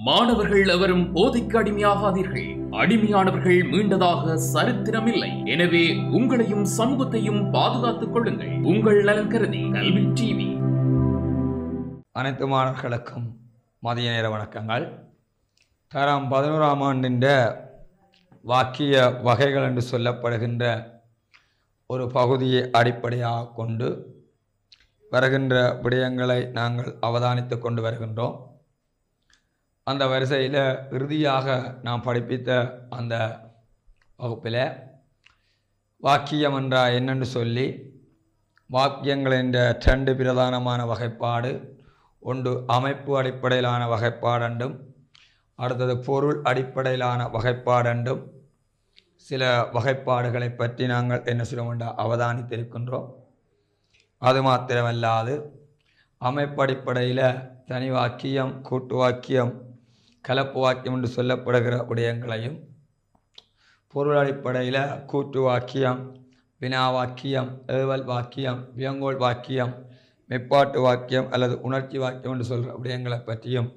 மாணவர்கள் எவரும் போதைக்கு அடிமையாகாதீர்கள். அடிமையானவர்கள் மீண்டதாக சரித்திரமில்லை. எனவே உங்களையும் சமூகத்தையும் பாதுகாத்துக் கொள்ளுங்கள். உங்கள் நலன் கருதி கல்வி டிவி. அனைத்து மாணவர்களுக்கும் மதிய நேர வணக்கங்கள். தரம் 11ஆம் ஆண்டின் வாக்கிய வகைகள் என்று சொல்லப்படுகின்ற ஒரு பகுதியை அடிப்படையாக கொண்டு வருகின்ற விடயங்களை நாங்கள் அவதானித்து கொண்டு வருகின்றோம். அந்த வரிசையில் இறுதியாக நாம் படிப்பித்த அந்த வகுப்பில் வாக்கியம் என்றால் என்னென்று சொல்லி வாக்கியங்கள் என்ற 2 பிரதானமான வகைப்பாடு, ஒன்று அமைப்பு அடிப்படையிலான வகைப்பாடென்றும் அடுத்தது பொருள் அடிப்படையிலான வகைப்பாடென்றும் சில வகைப்பாடுகளை பற்றி நாங்கள் என்ன சொல்ல அவதானித்திருக்கின்றோம். அது மாத்திரமல்லாது அமைப்பு அடிப்படையில் தனி வாக்கியம், கூட்டு வாக்கியம், கலப்பு வாக்கியம் என்று சொல்லப்படுகிற விடயங்களையும், பொருள் அடிப்படையில் கூட்டு வாக்கியம், வினா வாக்கியம், ஏவல் வாக்கியம், வியங்கோல் வாக்கியம், மெப்பாட்டு வாக்கியம் அல்லது உணர்ச்சி வாக்கியம் என்று சொல்கிற விடயங்களை பற்றியும்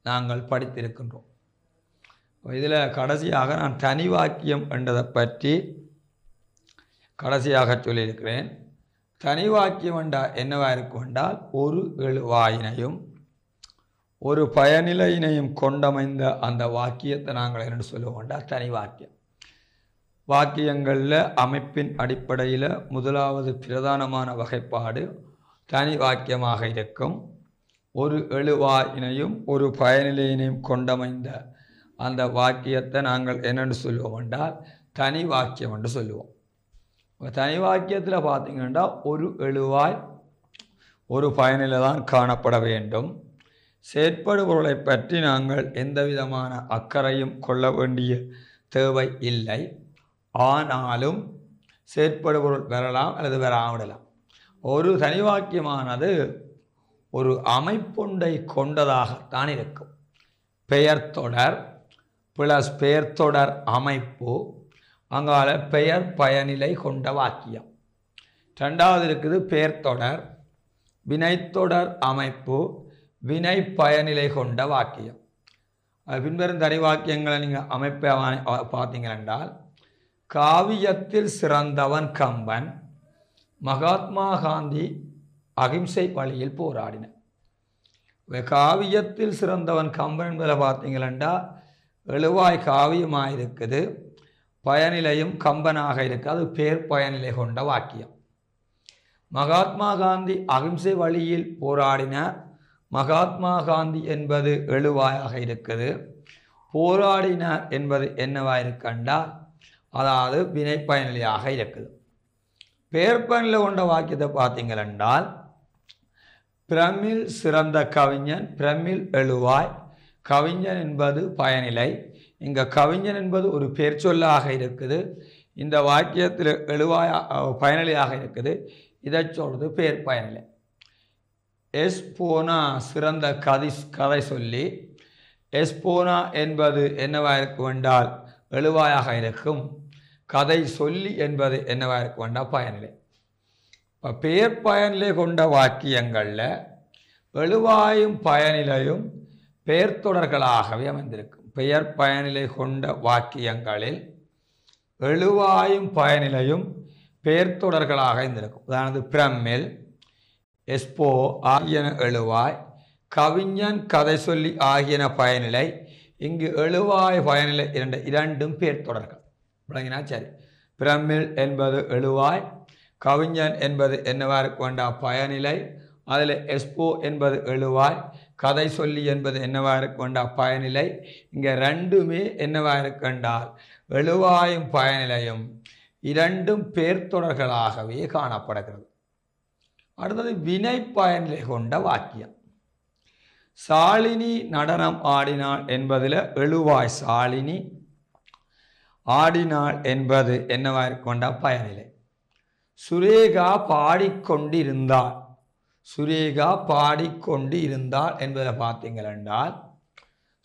நாங்கள் படித்திருக்கின்றோம். இதில் கடைசியாக நான் தனி வாக்கியம் என்றதை பற்றி கடைசியாக சொல்லியிருக்கிறேன். தனி வாக்கியம் என்றால் என்னவாக இருக்கும் என்றால் ஒரு எழுவாயினையும் ஒரு பயனிலையினையும் கொண்டமைந்த அந்த வாக்கியத்தை நாங்கள் என்ன சொல்லுவோம் என்றால் தனி வாக்கியம். வாக்கியங்களில் அமைப்பின் அடிப்படையில் முதலாவது பிரதானமான வகைப்பாடு தனி வாக்கியமாக இருக்கும். ஒரு எழுவாயினையும் ஒரு பயனிலையினையும் கொண்டமைந்த அந்த வாக்கியத்தை நாங்கள் என்னென்று சொல்லுவோம் என்றால் தனி வாக்கியம் என்று சொல்லுவோம். தனி வாக்கியத்தில் பார்த்தீங்கன்னா ஒரு எழுவாய் ஒரு பயனில தான் காணப்பட வேண்டும். செயற்படு பொருளை பற்றி நாங்கள் எந்த விதமான அக்கறையும் கொள்ள வேண்டிய தேவை இல்லை. ஆனாலும் செயற்படு பொருள் வரலாம் அல்லது வராவிடலாம். ஒரு தனி வாக்கியமானது ஒரு அமைப்பொன்றை கொண்டதாகத்தான் இருக்கும். பெயர்த்தொடர் பிளஸ் பெயர்த்தொடர் அமைப்பு, அங்கால பெயர் பயனிலை கொண்ட வாக்கியம். ரெண்டாவது இருக்குது பெயர்த்தொடர் வினைத்தொடர் அமைப்பு, வினை பயனிலை கொண்ட வாக்கியம். பின்வரும் தனி வாக்கியங்களை நீங்கள் அமைப்பை பார்த்தீங்களென்றால், காவியத்தில் சிறந்தவன் கம்பன், மகாத்மா காந்தி அகிம்சை வழியில் போராடின. காவியத்தில் சிறந்தவன் கம்பன் என்பதில் பார்த்தீங்களென்றால் எழுவாய் காவியமாக இருக்குது, பயனிலையும் கம்பனாக இருக்குது. அது பேர் பயனிலை கொண்ட வாக்கியம். மகாத்மா காந்தி அகிம்சை வழியில் போராடினார். மகாத்மா காந்தி என்பது எழுவாயாக இருக்குது. போராடினார் என்பது என்னவாக இருக்கண்டால் அதாவது வினை பயனிலையாக இருக்குது. பேர் பயனிலை கொண்ட வாக்கியத்தை பார்த்தீங்களென்றால் பிரமிழ் சிறந்த கவிஞன், பிரமிழ் எழுவாய், கவிஞன் என்பது பயனிலை. இங்கே கவிஞன் என்பது ஒரு பேர் சொல்லாக இருக்குது. இந்த வாக்கியத்தில் எழுவாய் பயனிலையாக இருக்குது. இதை சொல்வது பேர் பயனிலை. எஸ்போனா சிறந்த கதை சொல்லி, எஸ்போனா என்பது என்னவாக இருக்கும் என்றால் எழுவாயாக இருக்கும். கதை சொல்லி என்பது என்னவாக இருக்கும் என்றால் பயனிலை. இப்போ பெயர் பயனிலை கொண்ட வாக்கியங்களில் எழுவாயும் பயனிலையும் பெயர் தொடர்களாகவே அமைந்திருக்கும். பெயர் பயனிலை கொண்ட வாக்கியங்களில் எழுவாயும் பயனிலையும் பெயர் தொடர்களாக இருந்திருக்கும். உதாரணத்துக்கு பிரமிழ், எஸ்போ ஆகியன எழுவாய், கவிஞன், கதை சொல்லி ஆகியன பயனிலை. இங்கு எழுவாய் பயனிலை இரண்டும் பேர் தொடர்கள். விளங்கினா சரி. பிரமிழ் என்பது எழுவாய், கவிஞன் என்பது என்னவா இருக்க பயனிலை. அதில் எஸ்போ என்பது எழுவாய், கதை சொல்லி என்பது என்னவா இருக்க பயனிலை. இங்கே ரெண்டுமே என்னவா இருக்கின்றால் எழுவாயும் பயனிலையும் இரண்டும் பேர் தொடர்களாகவே காணப்படுகிறது. அடுத்தது வினை பயனிலை கொண்ட வாக்கியம். சாலினி நடனம் ஆடினாள் என்பதில் எழுவாய் சாலினி, ஆடினாள் என்பது என்னவாக கொண்ட பயனிலை. சுரேகா பாடிக்கொண்டிருந்தாள், சுரேகா பாடிக்கொண்டு இருந்தாள் என்பதில் பார்த்தீங்களென்றால்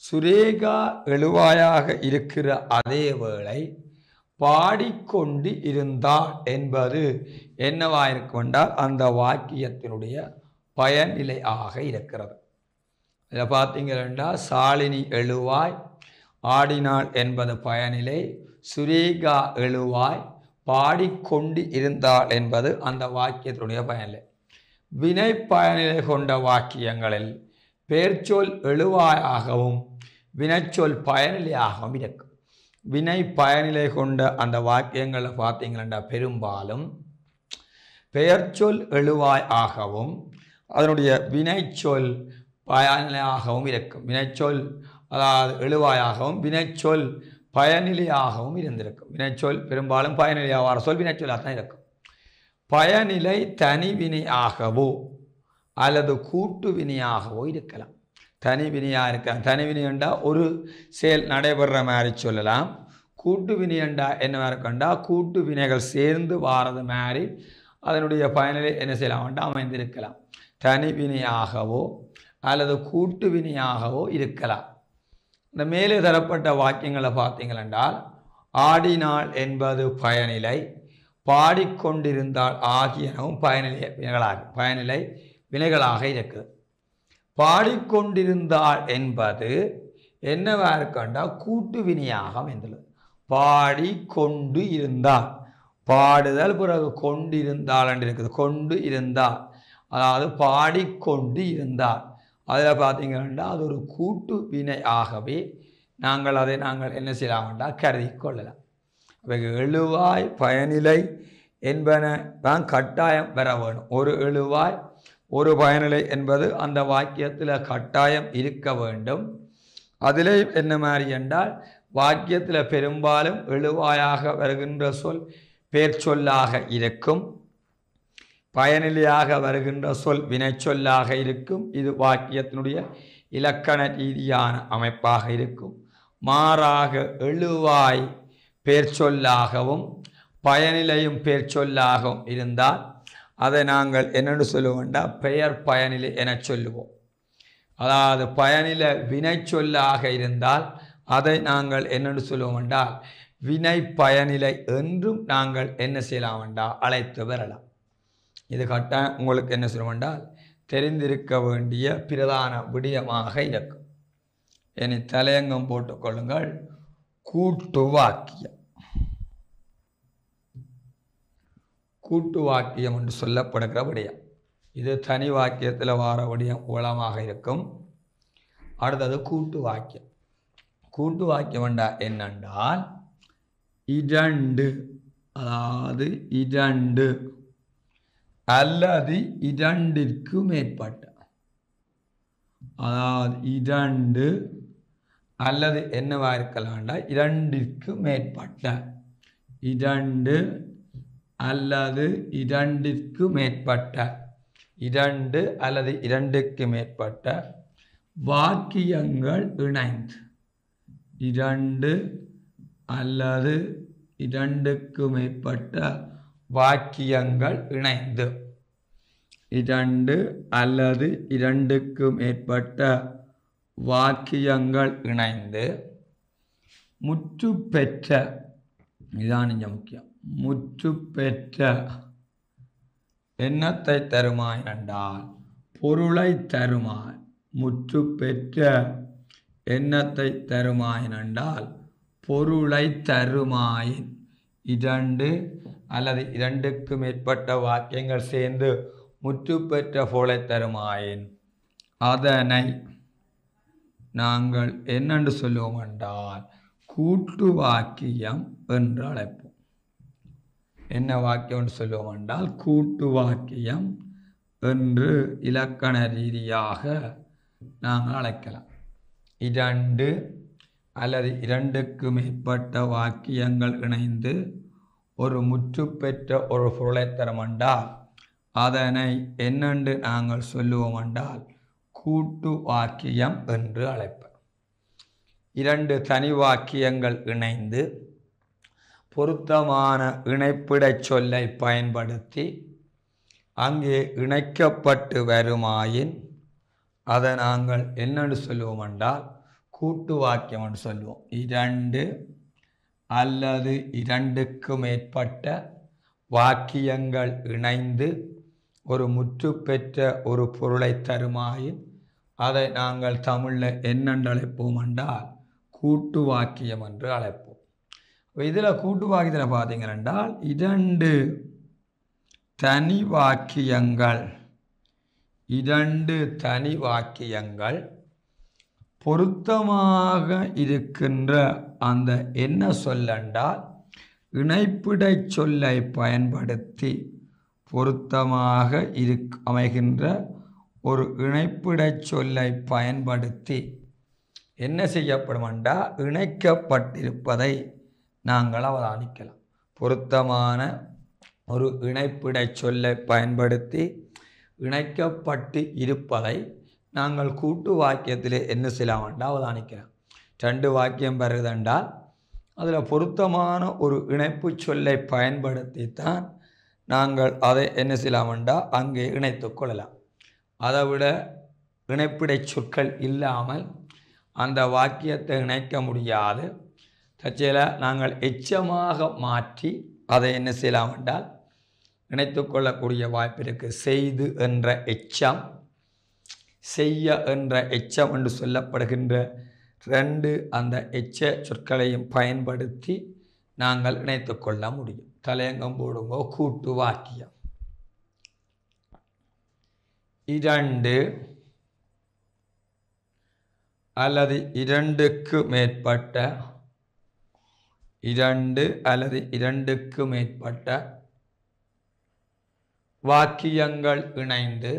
சுரேகா எழுவாயாக இருக்கிற அதே வேளை பாடிக்கொண்டு இருந்தாள் என்பது என்னவாயிருக்கும் என்றால் அந்த வாக்கியத்தினுடைய பயனிலை ஆக இருக்கிறது. இதில் பார்த்தீங்கன்னா சாலினி எழுவாய், ஆடினாள் என்பது பயனிலை, சுரேகா எழுவாய், பாடிக்கொண்டு இருந்தாள் என்பது அந்த வாக்கியத்தினுடைய பயனிலை. வினை பயனிலை கொண்ட வாக்கியங்களில் பெயர்ச்சொல் எழுவாயாகவும் வினைச்சொல் பயனிலையாகவும் இருக்கும். வினை பயனிலை கொண்ட அந்த வாக்கியங்களை பார்த்தீங்கன்னா பெரும்பாலும் பெயர்ச்சொல் எழுவாய் ஆகவும் அதனுடைய வினைச்சொல் பயனிலையாகவும் இருக்கும். வினைச்சொல் அதாவது எழுவாயாகவும் வினைச்சொல் பயனிலையாகவும் இருந்திருக்கும். வினைச்சொல் பெரும்பாலும் பயனிலையாக சொல் வினைச்சொல்லாக தான் இருக்கும். பயனிலை தனிவினையாகவோ அல்லது கூட்டு வினையாகவோ இருக்கலாம். தனிவினையாக இருக்கலாம். தனிவினை என்றால் ஒரு செயல் நடைபெற மாதிரி சொல்லலாம். கூட்டு வினை என்றால் என்ன இருக்கண்டா கூட்டு வினைகள் சேர்ந்து வாரது மாதிரி அதனுடைய பயனிலை என்ன செய்யலாம் அமைந்திருக்கலாம். தனிவினையாகவோ அல்லது கூட்டு வினையாகவோ இருக்கலாம். இந்த மேலே தரப்பட்ட வாக்கியங்களை பார்த்தீங்களென்றால் ஆடினாள் என்பது பயனிலை, பாடிக்கொண்டிருந்தால் ஆகியனவும் பயனிலை வினைகளாக இருக்குது. பாடிக்கொண்டிருந்தாள் என்பது என்னவா இருக்கண்டா கூட்டு வினையாக அமைந்துள்ளது. பாடிக்கொண்டு இருந்தால் பாடுதல் பிறகு கொண்டிருந்தாள் என்று இருக்குது. கொண்டு இருந்தால் அதாவது பாடிக்கொண்டு இருந்தால் அதில் பார்த்தீங்கன்னா அது ஒரு கூட்டு வினை ஆகவே அதை என்ன செய்யலாம்டா கருதி கொள்ளலாம். எழுவாய் பயனிலை என்பன தான் கட்டாயம் பெற வேணும். ஒரு எழுவாய் ஒரு பயனிலை என்பது அந்த வாக்கியத்தில் கட்டாயம் இருக்க வேண்டும். அதிலே என்ன மாதிரி என்றால் வாக்கியத்தில் பெரும்பாலும் எழுவாயாக வருகின்ற சொல் பேர்ச்சொல்லாக இருக்கும், பயனிலையாக வருகின்ற சொல் வினைச்சொல்லாக இருக்கும். இது வாக்கியத்தினுடைய இலக்கண ரீதியான அமைப்பாக இருக்கும். மாறாக எழுவாய் பேர்ச்சொல்லாகவும் பயனிலையும் பேர்ச்சொல்லாகவும் இருந்தால் அதை நாங்கள் என்னென்னு சொல்லுவோம்டா பெயர் பயனிலை என சொல்லுவோம். அதாவது பயனில வினைச்சொல்லாக இருந்தால் அதை நாங்கள் என்னென்னு சொல்லுவோம் என்றால் வினை பயனிலை என்றும் நாங்கள் என்ன செய்யலாம் என்றால் அழைத்து வரலாம். இது கட்டாயம் உங்களுக்கு என்ன சொல்லுவோம் என்றால் தெரிந்திருக்க வேண்டிய பிரதான விடயமாக இருக்கும். இனி தலையங்கம் போட்டுக்கொள்ளுங்கள். கூட்டு வாக்கியம். கூட்டு வாக்கியம் என்று சொல்லப்படுகிற விடயம் இது தனி வாக்கியத்தில் வார விடயம் உளமாக இருக்கும். அடுத்தது கூட்டு வாக்கியம். கூட்டு வாக்கியம் என்னென்றால் இரண்டு, அதாவது இரண்டு அல்லது இரண்டிற்கு மேற்பட்ட, அதாவது இரண்டு அல்லது என்னவா இருக்கலாம்டா இரண்டிற்கு மேற்பட்ட, இரண்டு அல்லது இரண்டிற்கு மேற்பட்ட, இரண்டு அல்லது இரண்டுக்கு மேற்பட்ட வாக்கியங்கள் இணைந்து, இரண்டு அல்லது இரண்டுக்கு மேற்பட்ட வாக்கியங்கள் இணைந்து, இரண்டு அல்லது இரண்டுக்கு மேற்பட்ட வாக்கியங்கள் இணைந்து முற்று பெற்ற, இதுதான் இங்கே முக்கியம், முற்று பெற்ற என்னத்தை தருமாய் என்றால் பொருளை தருமாய். முற்று பெற்ற என்னத்தை தருமாய் என்றால் பொருளை தருமாயின், இரண்டு அல்லது இரண்டுக்கு மேற்பட்ட வாக்கியங்கள் சேர்ந்து முற்று பெற்ற பொருளை தருமாயின் அதனை நாங்கள் என்னென்று சொல்லுவோம் என்றால் கூட்டு வாக்கியம் என்று அழைப்போம். என்ன வாக்கியம் என்று சொல்லுவோம் என்றால் கூட்டு வாக்கியம் என்று இலக்கண ரீதியாக நாங்கள் அழைக்கலாம். இரண்டு அல்லது இரண்டுக்கு மேற்பட்ட வாக்கியங்கள் இணைந்து ஒரு முற்று பெற்ற ஒரு பொருளை தரும் என்றால் அதனை என்னென்று நாங்கள் சொல்லுவோம் என்றால் கூட்டு வாக்கியம் என்று அழைப்போம். இரண்டு தனி வாக்கியங்கள் இணைந்து பொருத்தமான இணைப்பிடச் சொல்லை பயன்படுத்தி அங்கே இணைக்கப்பட்டு வருமாயின் அதை நாங்கள் என்னென்று சொல்லுவோம் என்றால் கூட்டு வாக்கியம் என்று சொல்லுவோம். இரண்டு அல்லது இரண்டுக்கு மேற்பட்ட வாக்கியங்கள் இணைந்து ஒரு முற்று பெற்ற ஒரு பொருளை தருமாயின் அதை நாங்கள் தமிழில் என்னென்று அழைப்போம் என்றால் கூட்டு வாக்கியம் என்று அழைப்போம். இதில் கூட்டு வாக்கியத்தில் பார்த்தீங்கன்னா 2 தனி வாக்கியங்கள் 2 தனி வாக்கியங்கள் பொருத்தமாக இருக்கின்ற அந்த என்ன சொல்லென்றால் இணைப்பிடை சொல்லை பயன்படுத்தி பொருத்தமாக அமைகின்ற ஒரு இணைப்பிடை சொல்லை பயன்படுத்தி என்ன செய்யப்படும் என்றால் இணைக்கப்பட்டிருப்பதை நாங்கள் அவதானிக்கலாம். பொருத்தமான ஒரு இணைப்பிடை சொல்லை பயன்படுத்தி இணைக்கப்பட்டு இருப்பதை நாங்கள் கூட்டு வாக்கியத்தில் என்ன செய்யலாம் என்றால் அவதானிக்கலாம். 2 வாக்கியம் வருதென்றால் அதில் பொருத்தமான ஒரு இணைப்பு சொல்லை பயன்படுத்தித்தான் நாங்கள் அதை என்ன செய்யலாம் என்றால் அங்கே இணைத்து கொள்ளலாம். அதை விட இணைப்பிடை சொற்கள் இல்லாமல் அந்த வாக்கியத்தை இணைக்க முடியாது. தற்செயல நாங்கள் எச்சமாக மாற்றி அதை என்ன செய்யலாம் என்றால் இணைத்து கொள்ளக்கூடிய வாய்ப்பு இருக்குது. செய்து என்ற எச்சம், செய்ய என்ற எச்சம் என்று சொல்லப்படுகின்ற 2 அந்த எச்ச சொற்களையும் பயன்படுத்தி நாங்கள் இணைத்து கொள்ள முடியும். தலையங்கம் போடுங்கோ. கூட்டு வாக்கியம் 2 அல்லது 2க்கு மேற்பட்ட 2 அல்லது 2க்கு மேற்பட்ட வாக்கியங்கள் இணைந்து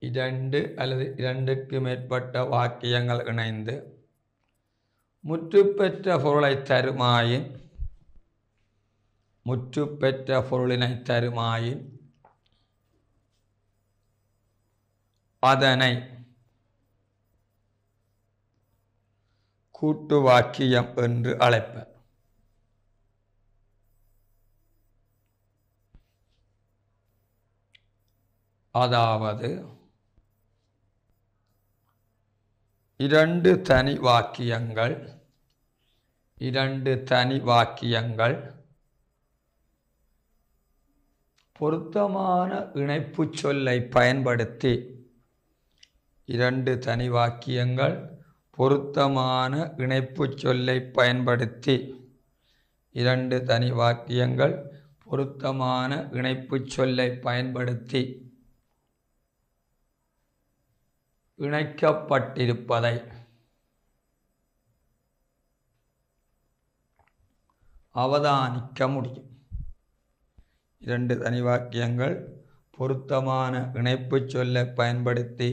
2 அல்லது 2க்கு மேற்பட்ட வாக்கியங்கள் இணைந்து முற்றுப்பெற்ற பொருளை தருமாயின் முற்றுப்பெற்ற பொருளினை தருமாயின் அதனை கூட்டு வாக்கியம் என்று அழைப்பர். அதாவது 2 தனி வாக்கியங்கள் 2 தனி வாக்கியங்கள் பொருத்தமான இணைப்பு சொல்லை பயன்படுத்தி 2 தனி வாக்கியங்கள் பொருத்தமான இணைப்பு சொல்லை பயன்படுத்தி 2 தனி வாக்கியங்கள் பொருத்தமான இணைப்பு சொல்லை பயன்படுத்தி இணைக்கப்பட்டிருப்பதை அவதானிக்க முடியும். 2 தனி வாக்கியங்கள் பொருத்தமான இணைப்பு சொல்லை பயன்படுத்தி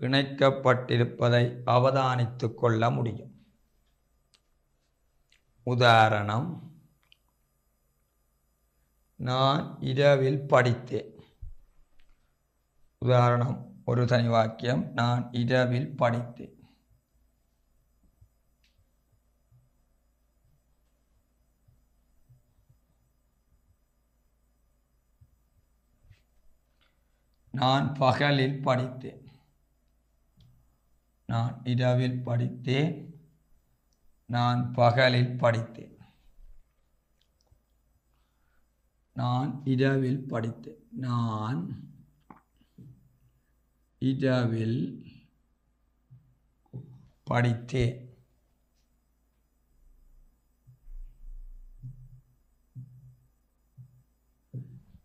இணைக்கப்பட்டிருப்பதை அவதானித்து கொள்ள முடியும். உதாரணம், நான் இரவில் படித்தேன். உதாரணம், ஒரு தனி வாக்கியம், நான் இரவில் படித்தேன். நான் பகலில் படித்தேன். நான் இரவில் படித்தேன். நான் பகலில் படித்தேன். நான் இரவில் படித்தேன். நான் இரவில் படித்தேன்.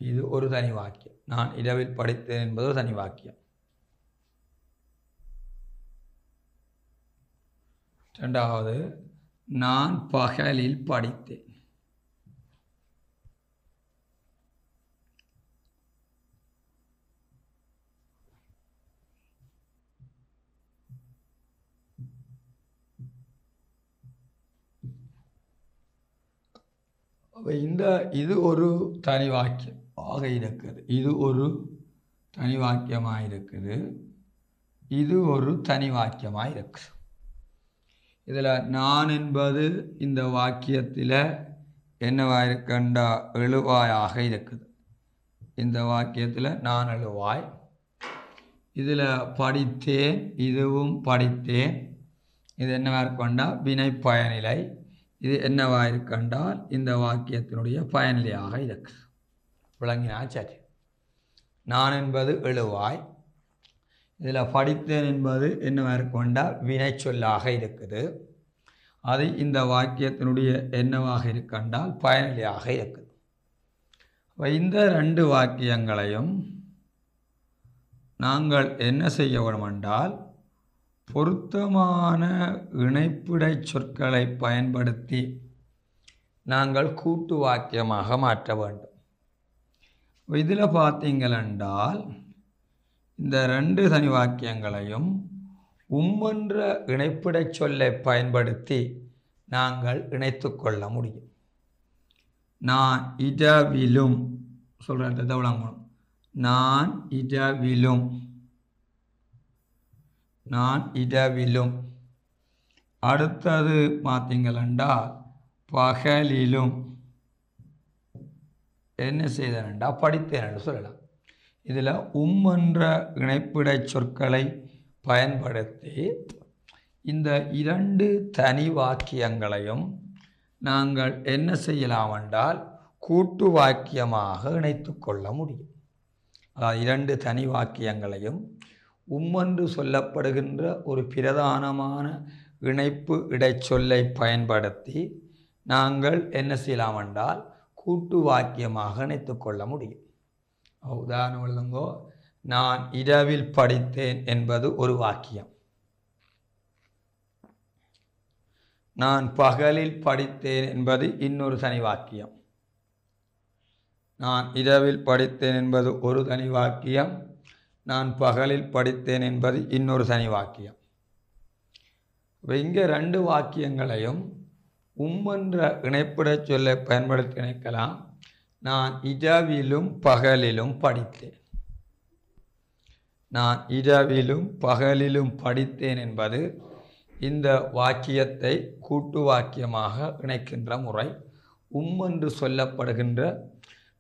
இது ஒரு தனி வாக்கியம். நான் இரவில் படித்தேன் என்பது ஒரு தனி வாக்கியம். இரண்டாவது, நான் பகலில் படித்தேன். இது ஒரு தனி வாக்கியம் ஆக இருக்குது. இது ஒரு தனி வாக்கியமாக இருக்குது. இது ஒரு தனி வாக்கியமாக இருக்குது. இதில் நான் என்பது இந்த வாக்கியத்தில் என்னவாக இருக்கண்டா எழுவாயாக இருக்குது. இந்த வாக்கியத்தில் நான் எழுவாய். இதில் படித்தேன், இதுவும் படித்தேன். இது என்னவாக இருக்கண்டா வினை பயனிலை. இது என்னவாக இருக்கண்டால் இந்த வாக்கியத்தினுடைய பயனிலையாக இருக்குது. விளங்கினா சரி. நான் என்பது எழுவாய், இதில் படித்தேன் என்பது என்னவா இருக்கும்டா வினைச்சொல்லாக இருக்குது. அது இந்த வாக்கியத்தினுடைய என்னவாக இருக்கின்றால் பயனிலையாக இருக்குது. இந்த 2 வாக்கியங்களையும் நாங்கள் என்ன செய்ய வேண்டும் என்றால் பொருத்தமான இணைப்பிடை சொற்களை பயன்படுத்தி நாங்கள் கூட்டு வாக்கியமாக மாற்ற வேண்டும். இதில் பார்த்தீங்களென்றால் இந்த 2 தனி வாக்கியங்களையும் என்ற இணைப்பிடை சொல்லை பயன்படுத்தி நாங்கள் இணைத்து கொள்ள முடியும். நான் இரவிலும் சொல்கிறத விளங்கணும். நான் இரவிலும். அடுத்தது பார்த்தீங்களா பகலிலும் என்ன செய்தேன்டா படித்தேன் சொல்லலாம். இதில் என்ற இணைப்பிடை சொற்களை பயன்படுத்தி இந்த 2 தனி வாக்கியங்களையும் நாங்கள் என்ன செய்யலாம் என்றால் கூட்டு வாக்கியமாக இணைத்து கொள்ள முடியும். அதாவது 2 தனி வாக்கியங்களையும் என்று சொல்லப்படுகின்ற ஒரு பிரதானமான இணைப்பு இடைச்சொல்லை பயன்படுத்தி நாங்கள் என்ன செய்யலாம் என்றால் கூட்டு வாக்கியமாக இணைத்து கொள்ள முடியும். உதாரணம் எழுதுங்கோ. நான் இரவில் படித்தேன் என்பது ஒரு வாக்கியம். நான் பகலில் படித்தேன் என்பது இன்னொரு தனி வாக்கியம். நான் இரவில் படித்தேன் என்பது ஒரு தனி வாக்கியம். நான் பகலில் படித்தேன் என்பது இன்னொரு தனி வாக்கியம். இங்கே 2 வாக்கியங்களையும் என்ற இணைப்பிடை சொல்லை பயன்படுத்தி இணைக்கலாம். நான் இரவிலும் பகலிலும் படித்தேன். நான் இரவிலும் பகலிலும் படித்தேன் என்பது இந்த வாக்கியத்தை கூட்டு வாக்கியமாக இணைக்கின்ற முறை. என்று சொல்லப்படுகின்ற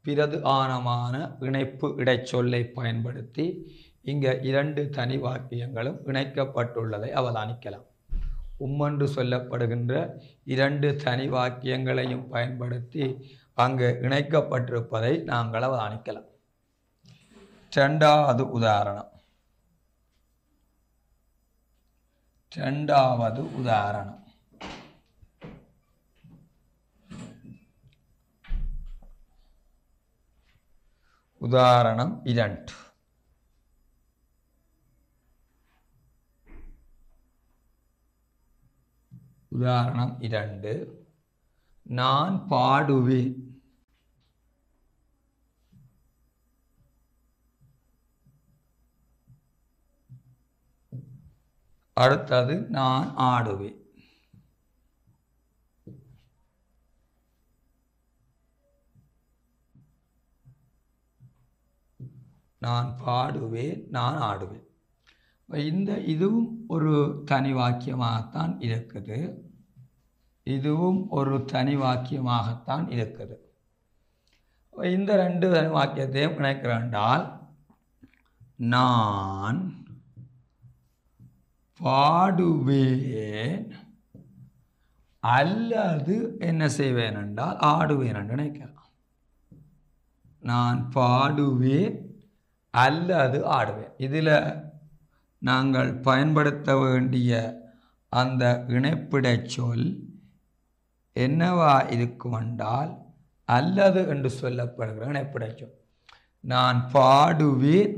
பிரதானமான இணைப்பு இடைச்சொல்லை பயன்படுத்தி இங்கே 2 தனி வாக்கியங்களும் இணைக்கப்பட்டுள்ளதை அவதானிக்கலாம். என்று சொல்லப்படுகின்ற 2 தனி வாக்கியங்களையும் பயன்படுத்தி அங்கு இணைக்கப்பட்டிருப்பதை நாங்கள் அவதானிக்கலாம். 2வது உதாரணம். உதாரணம் 2. உதாரணம் 2. நான் பாடுவேன். அடுத்தது நான் ஆடுவேன். நான் பாடுவேன், நான் ஆடுவேன். இதுவும் ஒரு தனி வாக்கியமாகத்தான் இருக்குது. இதுவும் ஒரு தனி வாக்கியமாகத்தான் இருக்குது. இந்த 2 தனி வாக்கியத்தையும் இணைக்கிறேன்டால் நான் பாடுவேன் அல்லது என்ன செய்வேன் என்றால் ஆடுவேன் என்று நினைக்கலாம். நான் பாடுவேன் அல்லது ஆடுவேன். இதில் நாங்கள் பயன்படுத்த வேண்டிய அந்த இணைப்பிடை சொல் என்னவா இருக்கும் என்றால் அல்லது என்று சொல்லப்படுகிற இணைப்பிடை சொல். நான் பாடுவேன்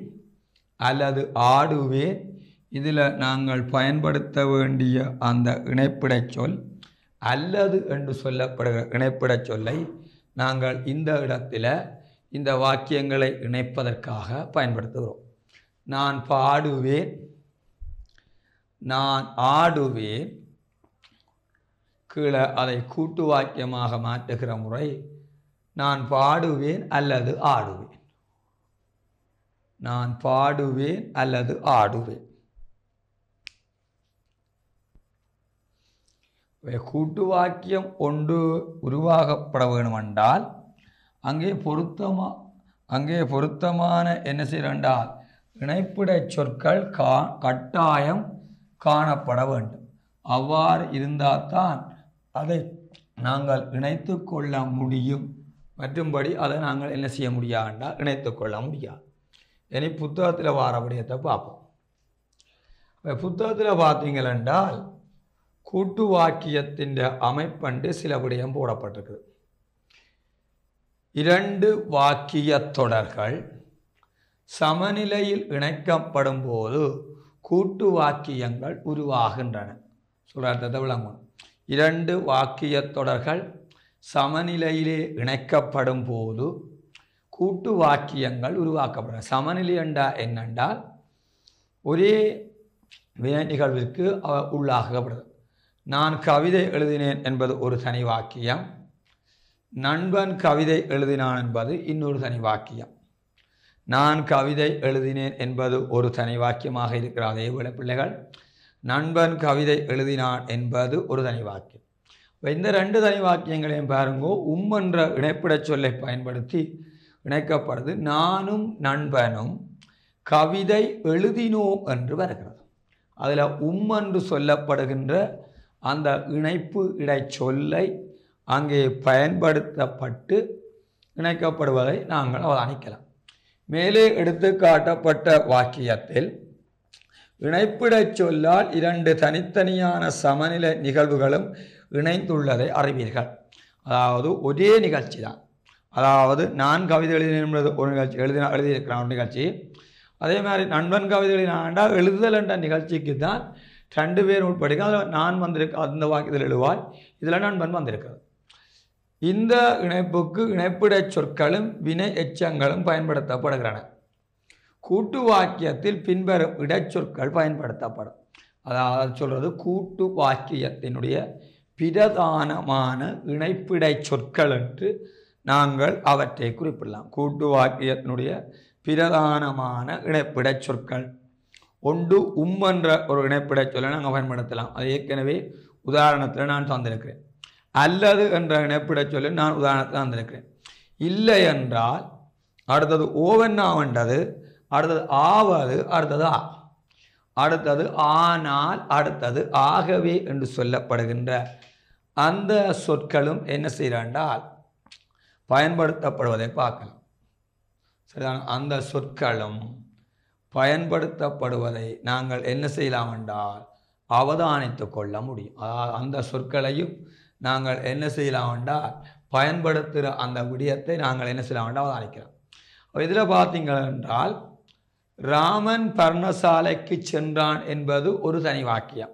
அல்லது ஆடுவேன். இதில் நாங்கள் பயன்படுத்த வேண்டிய அந்த இணைப்பிடை சொல் அல்லது என்று சொல்லப்படுகிற இணைப்பிடை சொல்லை நாங்கள் இந்த இடத்தில் இந்த வாக்கியங்களை இணைப்பதற்காக பயன்படுத்துகிறோம். நான் பாடுவேன், நான் ஆடுவேன். கீழே அதை கூட்டு வாக்கியமாக மாற்றுகிற முறை நான் பாடுவேன் அல்லது ஆடுவேன். நான் பாடுவேன் அல்லது ஆடுவேன். கூட்டு வாக்கியம் ஒன்று உருவாக்கப்பட வேண்டுமென்றால் அங்கே பொருத்தமான என்ன செய்யறால் இணைப்பிடை சொற்கள் கட்டாயம் காணப்பட வேண்டும். அவ்வாறு இருந்தால்தான் அதை நாங்கள் இணைத்து கொள்ள முடியும். மற்றும்படி அதை நாங்கள் என்ன செய்ய முடியாதுன்றால் இணைத்து கொள்ள முடியாது. இனி புத்தகத்தில் வார விடயத்தை பார்ப்போம். புத்தகத்தில் பார்த்தீங்களென்றால் கூட்டு வாக்கியத்தின் அமைப்பண்டு சில விடயம் போடப்பட்டிருக்குது. 2 வாக்கிய தொடர்கள் சமநிலையில் இணைக்கப்படும் போது கூட்டு வாக்கியங்கள் உருவாகின்றன. சொல்கிறத விளங்கணும். 2 வாக்கிய தொடர்கள் சமநிலையிலே இணைக்கப்படும் போது கூட்டு வாக்கியங்கள் உருவாக்கப்படும். சமநிலை என்னென்றால் ஒரே வினை நிகழ்விற்கு உள்ளாகப்படுது. நான் கவிதை எழுதினேன் என்பது ஒரு தனி வாக்கியம், நண்பன் கவிதை எழுதினான் என்பது இன்னொரு தனி வாக்கியம். நான் கவிதை எழுதினேன் என்பது ஒரு தனி வாக்கியமாக இருக்கிற அதே போல பிள்ளைகள் நண்பன் கவிதை எழுதினான் என்பது ஒரு தனி வாக்கியம். இந்த 2 தனி வாக்கியங்களையும் பாருங்கோ, என்ற இணைப்பிடச் சொல்லை பயன்படுத்தி இணைக்கப்படுது. நானும் நண்பனும் கவிதை எழுதினோம் என்று வருகிறது. அதில் என்று சொல்லப்படுகின்ற அந்த இணைப்பு இடைச்சொல்லை அங்கே பயன்படுத்தப்பட்டு இணைக்கப்படுவதை நாங்கள் அவதானிக்கலாம். மேலே எடுத்து காட்டப்பட்ட வாக்கியத்தில் இணைப்பிடச் சொல்லால் 2 தனித்தனியான சமநிலை நிகழ்வுகளும் இணைந்துள்ளதை அறிவீர்கள். அதாவது ஒரே நிகழ்ச்சி தான். அதாவது நான் கவிதை எழுதினேன் என்பது ஒரு நிகழ்ச்சி, எழுதியிருக்கிறான் ஒரு நிகழ்ச்சி. அதே மாதிரி நண்பன் கவிதை எழுதினாண்டா எழுதுதல் என்ற நிகழ்ச்சிக்கு தான் 2 பேர் உட்படுங்க. அதில் நான் வந்திருக்க அந்த வாக்கியத்தில் எழுவாய், இதில் நண்பன் வந்திருக்கிறது. இந்த இணைப்புக்கு இணைப்பிடச் சொற்களும் வினை எச்சங்களும் பயன்படுத்தப்படுகின்றன. கூட்டு வாக்கியத்தில் பின்வரும் இடைச்சொற்கள் பயன்படுத்தப்படும். அதாவது சொல்கிறது கூட்டு வாக்கியத்தினுடைய பிரதானமான இணைப்பிடை சொற்கள் என்று நாங்கள் அவற்றை குறிப்பிடலாம். கூட்டு வாக்கியத்தினுடைய பிரதானமான இணைப்பிடை சொற்கள் ஒன்று என்ற ஒரு இணைப்பிடை சொல்லை நாங்கள் பயன்படுத்தலாம். அது ஏற்கனவே உதாரணத்தில் நான் தந்திருக்கிறேன். அல்லது என்ற இணைப்பிடை சொல்லி நான் உதாரணத்தில் தந்திருக்கிறேன். இல்லை என்றால் அடுத்தது ஓவென்னாவென்றது, அடுத்தது ஆவது, அடுத்தது ஆ, அடுத்தது ஆனால், அடுத்தது ஆகவே என்று சொல்லப்படுகின்ற அந்த சொற்களும் என்ன செய்கிறாண்டால் பயன்படுத்தப்படுவதை பார்க்கலாம். சரிதான். அந்த சொற்களும் பயன்படுத்தப்படுவதை நாங்கள் என்ன செய்யலாம் என்றால் அவதானித்து கொள்ள முடியும். அந்த சொற்களையும் நாங்கள் என்ன செய்யலாம் என்றால் பயன்படுத்துகிற அந்த விடயத்தை நாங்கள் என்ன செய்யலாம் என்றால் அவதானிக்கிறோம். இதில் பார்த்தீங்க என்றால் ராமன் பர்ணசாலைக்கு சென்றான் என்பது ஒரு தனி வாக்கியம்.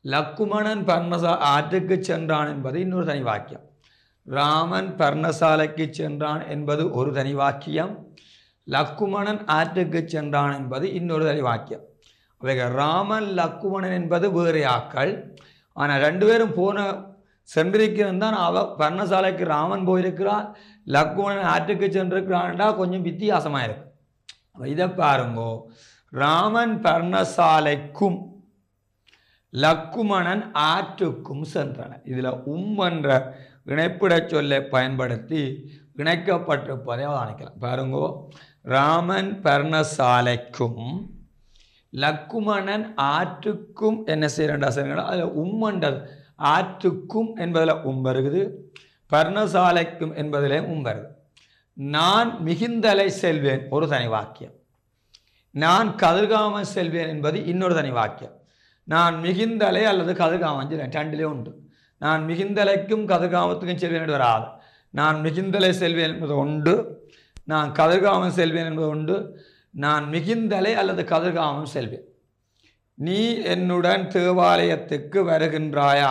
லக்குமணன் ஆற்றுக்கு சென்றான் என்பது இன்னொரு தனி வாக்கியம். ராமன் பர்ணசாலைக்கு சென்றான் என்பது ஒரு தனி வாக்கியம். லக்குமணன் ஆற்றுக்கு சென்றான் என்பது இன்னொரு தனி வாக்கியம். அவைகள் ராமன் லக்குமணன் என்பது வேறு ஆக்கள். ஆனால் 2 பேரும் சென்றிருக்கிறான் தான். பர்ணசாலைக்கு ராமன் போயிருக்கிறான், லக்குமணன் ஆற்றுக்கு சென்றிருக்கிறான்டா கொஞ்சம் வித்தியாசமாக இருக்கு. இதை பாருங்கோ, ராமன் பர்ணசாலைக்கும் லக்குமணன் ஆற்றுக்கும் சென்றன. இதில் என்ற இணைப்பிடச் சொல்லை பயன்படுத்தி இணைக்கப்பட்டிருப்பதை அவதானிக்கலாம். பாருங்கோ, ராமன் பர்ணசாலைக்கும் லக்குமணன் ஆற்றுக்கும் என்ன செய்யறா செய்யணும். அதில் என்றது ஆற்றுக்கும் என்பதில் வருகுது, பர்ணசாலைக்கும் என்பதிலே வருது. நான் மிகுந்தலை செல்வேன் ஒரு தனி வாக்கியம். நான் கதிர்காமம் செல்வேன் என்பது இன்னொரு தனி வாக்கியம். நான் மிகுந்தலை அல்லது கதிர்காமம் செல்வேன், 2லே உண்டு. நான் மிகுந்தலைக்கும் கதிர்காமத்துக்கும் செல்வேன் என்று வராது. நான் மிகுந்தலை செல்வேன் என்பது உண்டு, நான் கதிர்காமம் செல்வேன் என்பது உண்டு. நான் மிகுந்தலை அல்லது கதிர்காமம் செல்வேன். நீ என்னுடன் தேவாலயத்துக்கு வருகின்றாயா?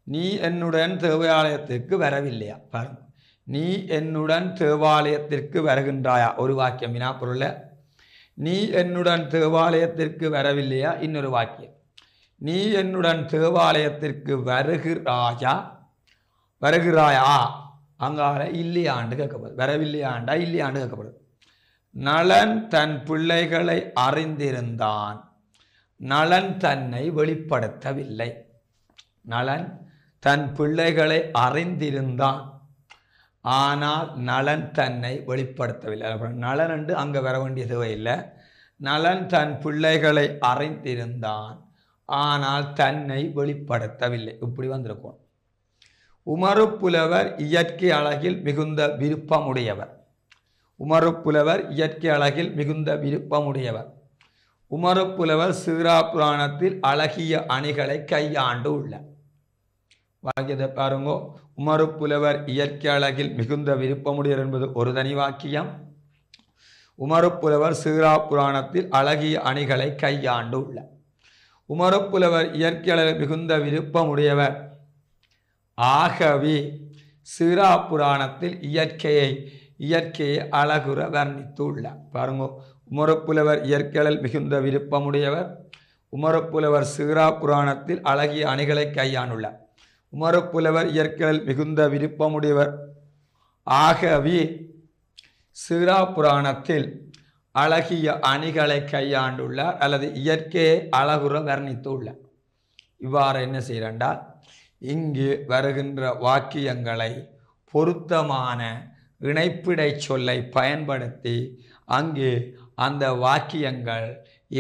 நீ என்னுடன் தேவாலயத்திற்கு வரவில்லையா? பாருங்க, நீ என்னுடன் தேவாலயத்திற்கு வருகின்றாயா ஒரு வாக்கியம் வினா பொருள். நீ என்னுடன் தேவாலயத்திற்கு வரவில்லையா இன்னொரு வாக்கியம். நீ என்னுடன் தேவாலயத்திற்கு வருகிறாயா அங்கால இல்லையாண்டு கேட்கப்படுது. வரவில்லையாண்டா இல்லையாண்டு கேட்கப்படுது. நளன் தன் பிள்ளைகளை அறிந்திருந்தான், நளன் தன்னை வெளிப்படுத்தவில்லை. நளன் தன் பிள்ளைகளை அறிந்திருந்தான், ஆனால் நளன் தன்னை வெளிப்படுத்தவில்லை. நளன் என்று அங்கே வர வேண்டிய தேவையில்லை. நளன் தன் பிள்ளைகளை அறிந்திருந்தான், ஆனால் தன்னை வெளிப்படுத்தவில்லை. இப்படி வந்திருக்கும். உமறுப்புலவர் இயற்கை அழகில் மிகுந்த விருப்பமுடையவர். உமறுப்புலவர் இயற்கை அழகில் மிகுந்த விருப்பமுடையவர். உமறுப்புலவர் சிராபுராணத்தில் அழகிய அணிகளை கையாண்டு உள்ளார். வாக்கியத்தை பாருங்கோ. உமறுப்புலவர் இயற்கை அழகில் மிகுந்த விருப்பமுடையர் என்பது ஒரு தனி வாக்கியம். உமறுப்புலவர் சிராபுராணத்தில் அழகிய அணிகளை கையாண்டு உள்ளார். உமறுப்புலவர் இயற்கை அழகில் மிகுந்த விருப்பமுடையவர். ஆகவே சிராபுராணத்தில் இயற்கையை அழகுற வர்ணித்து உள்ளார். பாருங்க, உமறுப்புலவர் இயற்கையில் மிகுந்த விருப்பமுடையவர். உமறுப்புலவர் சிராபுராணத்தில் அழகிய அணிகளை கையாண்டுள்ளார். உமறுப்புலவர் இயற்கையில் மிகுந்த விருப்பமுடையவர். ஆகவே சிராபுராணத்தில் அழகிய அணிகளை கையாண்டுள்ளார் அல்லது இயற்கையை அழகுற வர்ணித்து உள்ளார். இவ்வாறு என்ன செய்யறாண்டால் இங்கு வருகின்ற வாக்கியங்களை பொருத்தமான இணைப்பிடை சொல்லை பயன்படுத்தி அங்கு அந்த வாக்கியங்கள்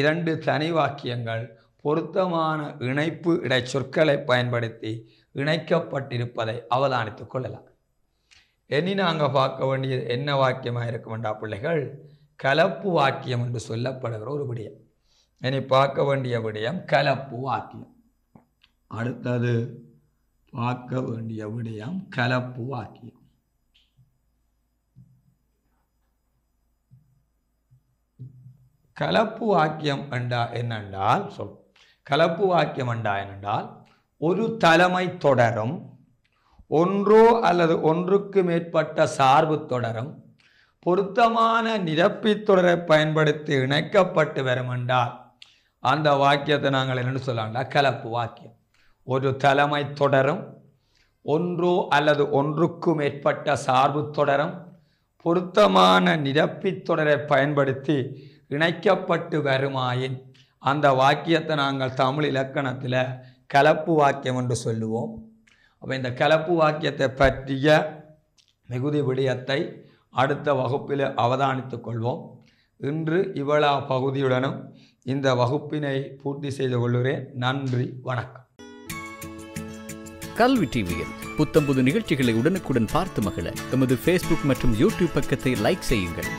2 தனி வாக்கியங்கள் பொருத்தமான இணைப்பு இடை சொற்களை பயன்படுத்தி இணைக்கப்பட்டிருப்பதை அவதானித்துக் கொள்ளலாம். இனி நாங்கள் பார்க்க வேண்டியது என்ன வாக்கியமாக இருக்க வேண்டாம் பிள்ளைகள்? கலப்பு வாக்கியம் என்று சொல்லப்படுகிற ஒரு விடயம். இனி பார்க்க வேண்டிய விடயம் கலப்பு வாக்கியம். அடுத்தது பார்க்க வேண்டிய விடயம் கலப்பு வாக்கியம். கலப்பு வாக்கியம் என்னென்றால் கலப்பு வாக்கியம் என்னென்றால் ஒரு தலைமை தொடரும் ஒன்றோ அல்லது ஒன்றுக்கு மேற்பட்ட சார்பு தொடரும் பொருத்தமான நிரப்பி தொடரை பயன்படுத்தி இணைக்கப்பட்டு வரும் என்றால் அந்த வாக்கியத்தை நாங்கள் என்னென்னு சொல்லலாம்டா கலப்பு வாக்கியம். ஒரு தலைமை தொடரும் ஒன்றோ அல்லது ஒன்றுக்கு மேற்பட்ட சார்பு தொடரும் பொருத்தமான நிரப்பி தொடரை பயன்படுத்தி இணைக்கப்பட்டு வருமாயின் அந்த வாக்கியத்தை நாங்கள் தமிழ் இலக்கணத்தில் கலப்பு வாக்கியம் என்று சொல்லுவோம். அப்போ இந்த கலப்பு வாக்கியத்தை பற்றிய மிகுதி விடயத்தை அடுத்த வகுப்பில் அவதானித்துக் கொள்வோம். இன்று இவ்வளவு பகுதியுடனும் இந்த வகுப்பினை பூர்த்தி செய்து கொள்கிறேன். நன்றி, வணக்கம். கல்வி டிவியில் புத்தம்புது நிகழ்ச்சிகளை உடனுக்குடன் பார்த்து மகிழ எமது ஃபேஸ்புக் மற்றும் யூடியூப் பக்கத்தை லைக் செய்யுங்கள்.